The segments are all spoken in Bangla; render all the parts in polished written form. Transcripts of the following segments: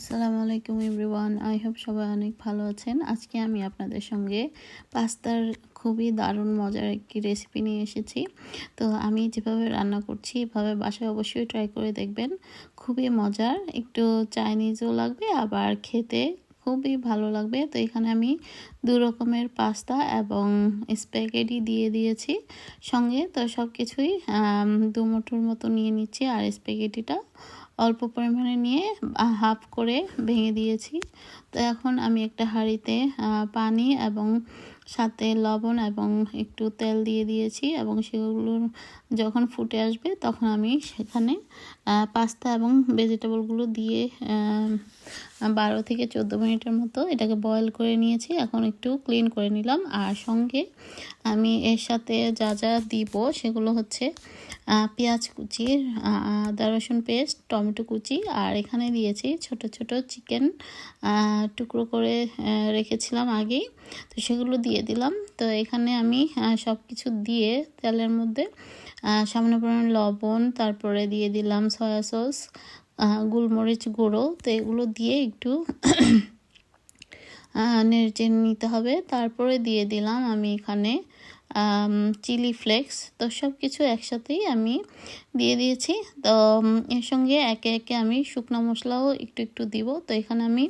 আসসালামু আলাইকুম এভরিওয়ান। আই হোপ সবাই অনেক ভালো আছেন। আজকে আমি আপনাদের সঙ্গে পাস্তার খুবই দারুণ মজার একটি রেসিপি নিয়ে এসেছি। তো আমি যেভাবে রান্না করছি এভাবে বাসায় অবশ্যই ট্রাই করে দেখবেন। খুবই মজার, একটু চাইনিজও লাগবে আবার খেতে খুবই ভালো লাগবে। তো এখানে আমি 2 রকমের পাস্তা এবং স্প্যাগেটি দিয়ে দিয়েছি সঙ্গে। তো সব কিছুই 2 মুঠোর মতো নিয়ে নিচ্ছি আর স্প্যাগেটিটা অল্প পরিমাণে নিয়ে হাফ করে ভেঙে দিয়েছি। তো এখন আমি একটা হাঁড়িতে পানি এবং সাথে লবণ এবং একটু তেল দিয়ে দিয়েছি এবং সেগুলো যখন ফুটে আসবে তখন আমি সেখানে পাস্তা এবং ভেজিটেবলগুলো দিয়ে 12 থেকে 14 মিনিটের মতো এটাকে বয়েল করে নিয়েছি। এখন একটু ক্লিন করে নিলাম আর সঙ্গে আমি এর সাথে যা যা দিব সেগুলো হচ্ছে পেঁয়াজ কুচি, আদা রসুন পেস্ট, টমেটো কুচি আর এখানে দিয়েছি ছোট ছোট চিকেন টুকরো করে রেখেছিলাম আগেই। তো সেগুলো দিয়ে দিলাম। তো এখানে আমি সব কিছু দিয়ে তেলের মধ্যে সামান্য পরিমাণ লবণ, তারপরে দিয়ে দিলাম সয়া সস, গোলমরিচ গুঁড়ো। তো এগুলো দিয়ে একটু নেড়ে নিতে হবে। তারপরে দিয়ে দিলাম আমি এখানে চিলি ফ্লেক্স। তো সব কিছু একসাথেই আমি দিয়ে দিয়েছি। তো এর সঙ্গে একে একে আমি শুকনো মশলাও একটু একটু দিব। তো এখানে আমি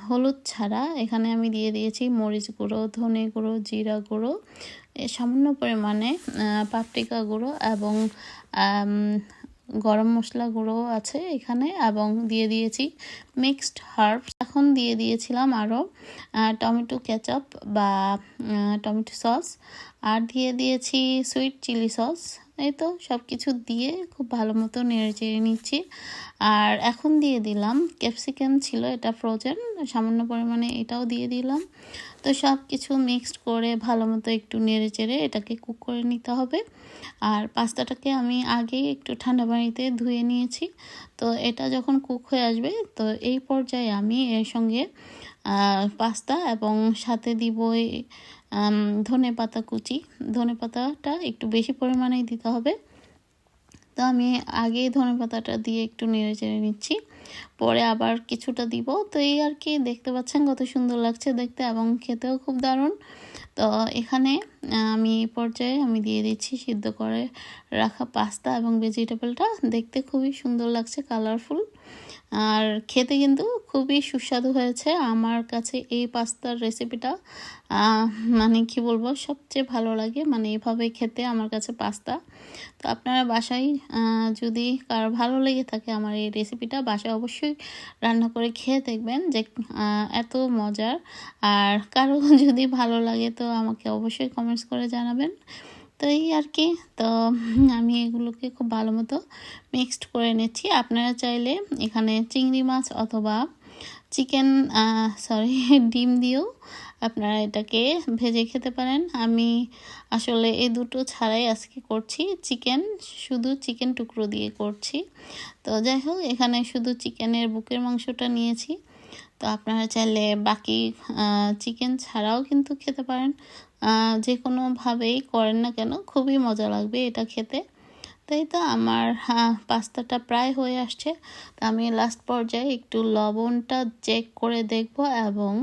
হলুদ ছাড়া এখানে আমি দিয়ে দিয়েছি মরিচ গুঁড়ো, ধনে গুঁড়ো, জিরা গুঁড়ো, সামান্য পরিমাণে পাপরিকা গুঁড়ো এবং গরম মশলা গুঁড়ো আছে এখানে এবং দিয়ে দিয়েছি মিক্সড হার্বস। এখন দিয়ে দিয়েছিলাম আরও টমেটো কেচাপ বা টমেটো সস আর দিয়ে দিয়েছি সুইট চিলি সস। এই তো সব কিছু দিয়ে খুব ভালো মতো নেড়ে চেড়ে নিচ্ছি। আর এখন দিয়ে দিলাম ক্যাপসিকাম ছিল, এটা ফ্রোজেন, সামান্য পরিমাণে এটাও দিয়ে দিলাম। তো সব কিছু মিক্সড করে ভালো মতো একটু নেড়ে চেড়ে এটাকে কুক করে নিতে হবে। আর পাস্তাটাকে আমি আগেই একটু ঠান্ডা পানিতে ধুয়ে নিয়েছি। তো এটা যখন কুক হয়ে আসবে তো এই পর্যায়ে আমি এর সঙ্গে পাস্তা এবং সাথে দিব ধনে পাতা কুচি। ধনে পাতাটা একটু বেশি পরিমাণেই দিতে হবে। তো আমি আগেই ধনে পাতাটা দিয়ে একটু নেড়ে চেড়ে নিচ্ছি, পরে আবার কিছুটা দিব। তো এই আর কি, দেখতে পাচ্ছেন কত সুন্দর লাগছে দেখতে এবং খেতেও খুব দারুণ। তো এখানে আমি এই পর্যায়ে আমি দিয়ে দিচ্ছি সিদ্ধ করে রাখা পাস্তা এবং ভেজিটেবলটা। দেখতে খুবই সুন্দর লাগছে, কালারফুল, আর খেতে কিন্তু খুবই সুস্বাদু হয়েছে। আমার কাছে এই পাস্তার রেসিপিটা মানে কি বলবো, সবচেয়ে ভালো লাগে, মানে এভাবে খেতে আমার কাছে পাস্তা। তো আপনারা বাসায় যদি কারো ভালো লেগে থাকে আমার এই রেসিপিটা, বাসায় অবশ্যই রান্না করে খেয়ে দেখবেন যে এত মজার। আর কারো যদি ভালো লাগে তো আমাকে অবশ্যই কমেন্টস করে জানাবেন। তো এই আর কি। তো আমি এগুলোকে খুব ভালো মতো মিক্সড করে নিচ্ছি। আপনারা চাইলে এখানে চিংড়ি মাছ অথবা চিকেন ডিম দিয়েও আপনারা এটাকে ভেজে খেতে পারেন। আমি আসলে এই দুটো ছাড়াই আজকে করছি, শুধু চিকেন টুকরো দিয়ে করছি। তো যাই হোক, এখানে শুধু চিকেনের বুকের মাংসটা নিয়েছি। তো আপনারা চাইলে বাকি চিকেন ছাড়াও কিন্তু খেতে পারেন। যে কোনোভাবেই করেন না কেন খুবই মজা লাগবে এটা খেতে। তাই তো আমার পাস্তাটা প্রায় হয়ে আসছে। তো আমি লাস্ট পর্যায়ে একটু লবণটা চেক করে দেখব এবং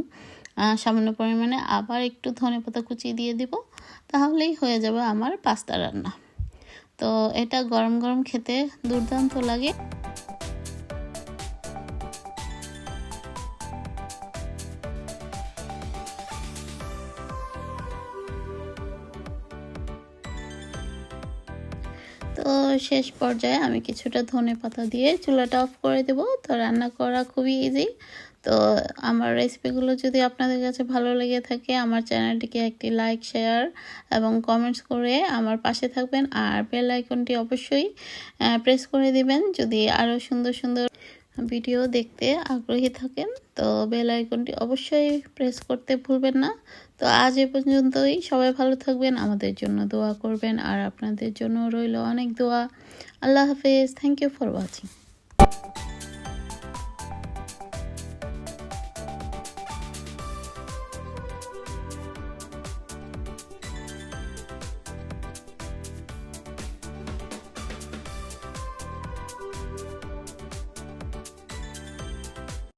সামান্য পরিমাণে আবার একটু ধনেপাতা কুচি দিয়ে দিব, তাহলেই হয়ে যাবে আমার পাস্তা রান্না। তো এটা গরম গরম খেতে দুর্দান্ত লাগে। তো শেষ পর্যায়ে আমি কিছুটা ধনেপাতা দিয়ে চুলাটা অফ করে দেব। তো রান্না করা খুবই ইজি। তো আমার রেসিপিগুলো যদি আপনাদের কাছে ভালো লেগে থাকে আমার চ্যানেলটিকে একটি লাইক, শেয়ার এবং কমেন্টস করে আমার পাশে থাকবেন আর বেল আইকনটি অবশ্যই প্রেস করে দিবেন যদি আরও সুন্দর সুন্দর ভিডিও দেখতে আগ্রহী থাকেন। তো বেল আইকনটি অবশ্যই প্রেস করতে ভুলবেন না। তো আজ এ পর্যন্তই। সবাই ভালো থাকবেন, আমাদের জন্য দোয়া করবেন আর আপনাদের জন্য রইল অনেক দোয়া। আল্লাহ হাফেজ। Thank you for watching.